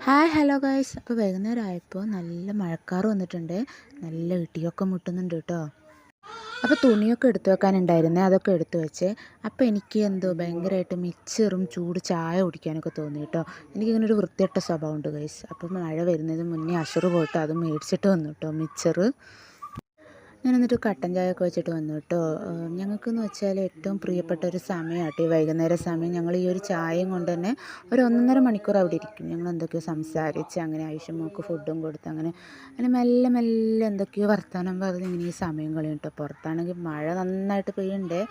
Hi hello guys. അപ്പോൾ വൈകുന്നേരം ആയപ്പോൾ നല്ല മഴക്കാർ വന്നിട്ടുണ്ട്, നല്ല ഇടിയൊക്കെ മുട്ടുന്നുണ്ട് കേട്ടോ. അപ്പോൾ തുണിയൊക്കെ എടുത്തു വെക്കാനുണ്ടായിരുന്നേ, അതൊക്കെ എടുത്തു വെച്ചേ. അപ്പോൾ എനിക്ക് എന്തോ ഭയങ്കരമായിട്ട് മിച്ചറും ചൂട് ചായ കുടിക്കാനൊക്കെ തോന്നി കേട്ടോ. എനിക്കിങ്ങനെ ഒരു വൃത്തികെട്ട സ്വഭാവമുണ്ട് ഗൈസ്. അപ്പോൾ മഴ വരുന്നതിന് മുന്നേ അഷറ് പോയിട്ട് അത് മേടിച്ചിട്ട് വന്നു കേട്ടോ, മിച്ചറ്. ഞാൻ എന്നിട്ട് കട്ടൻ ചായ ഒക്കെ വെച്ചിട്ട് വന്നു കേട്ടോ. ഞങ്ങൾക്കെന്ന് വെച്ചാൽ ഏറ്റവും പ്രിയപ്പെട്ട ഒരു സമയമാട്ടോ ഈ വൈകുന്നേര സമയം. ഞങ്ങൾ ഈ ഒരു ചായയും കൊണ്ട് തന്നെ ഒരു 1.5 മണിക്കൂർ അവിടെ ഇരിക്കും. ഞങ്ങൾ എന്തൊക്കെയോ സംസാരിച്ച് അങ്ങനെ ആയിഷമ്മക്ക് ഫുഡും കൊടുത്ത് അങ്ങനെ അങ്ങനെ മെല്ലെ മെല്ലെ എന്തൊക്കെയോ വർത്തമാനം പറഞ്ഞ് ഇങ്ങനെ ഈ സമയം കളയും കേട്ടോ. പുറത്താണെങ്കിൽ മഴ നന്നായിട്ട് പെയ്യണ്ടേ.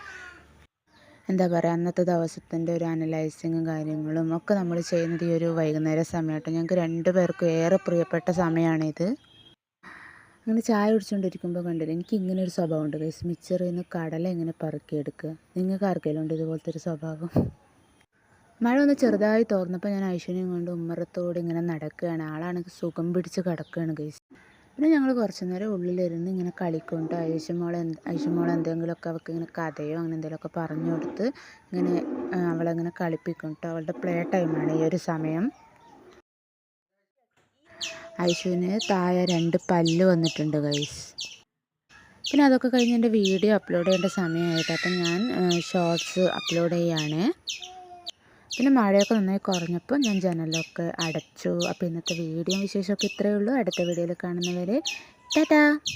എന്താ പറയുക, അന്നത്തെ ദിവസത്തിൻ്റെ ഒരു അനലൈസിങ്ങും കാര്യങ്ങളും ഒക്കെ നമ്മൾ ചെയ്യുന്നത് ഈ ഒരു വൈകുന്നേര സമയമാട്ടോ. ഞങ്ങൾക്ക് 2 പേർക്കും ഏറെ പ്രിയപ്പെട്ട സമയമാണിത്. അങ്ങനെ ചായ കുടിച്ചുകൊണ്ടിരിക്കുമ്പോൾ കണ്ടില്ല, എനിക്ക് ഇങ്ങനെ ഒരു സ്വഭാവമുണ്ട് ഗൈസ്. മിച്ചറിൽ നിന്ന് കടല ഇങ്ങനെ പറക്കിയെടുക്കുക. നിങ്ങൾക്ക് ആർക്കെങ്കിലും ഉണ്ട് ഇതുപോലത്തെ ഒരു സ്വഭാവം? മഴ ഒന്ന് ചെറുതായി തോർന്നപ്പോൾ ഞാൻ ഐശ്വര്യം കൊണ്ട് ഉമ്മറത്തോട് ഇങ്ങനെ നടക്കുകയാണ്. ആളാണെങ്കിൽ സുഖം പിടിച്ച് കിടക്കുകയാണ് ഗൈസ്. പിന്നെ ഞങ്ങൾ കുറച്ച് നേരം ഉള്ളിലിരുന്ന് ഇങ്ങനെ കളിക്കൊണ്ട് ഐഷമോൾ എന്തെങ്കിലുമൊക്കെ അവൾക്ക് ഇങ്ങനെ കഥയോ അങ്ങനെ എന്തെങ്കിലുമൊക്കെ പറഞ്ഞു കൊടുത്ത് ഇങ്ങനെ അവളെങ്ങനെ കളിപ്പിക്കും കേട്ടോ. അവളുടെ പ്ലേ ടൈമാണ് ഈ ഒരു സമയം. ഐഷുവിന് താഴെ 2 പല്ല് വന്നിട്ടുണ്ട് ഗൈസ്. പിന്നെ അതൊക്കെ കഴിഞ്ഞ് എൻ്റെ വീഡിയോ അപ്ലോഡ് ചെയ്യേണ്ട സമയമായിട്ട് അപ്പം ഞാൻ ഷോർട്സ് അപ്ലോഡ് ചെയ്യുകയാണ്. പിന്നെ മഴയൊക്കെ നന്നായി കുറഞ്ഞപ്പോൾ ഞാൻ ജനലൊക്കെ അടച്ചു. അപ്പോൾ ഇന്നത്തെ വീഡിയോ വിശേഷമൊക്കെ ഇത്രയേ ഉള്ളൂ. അടുത്ത വീഡിയോയിൽ കാണുന്നവരെ ടാറ്റാ.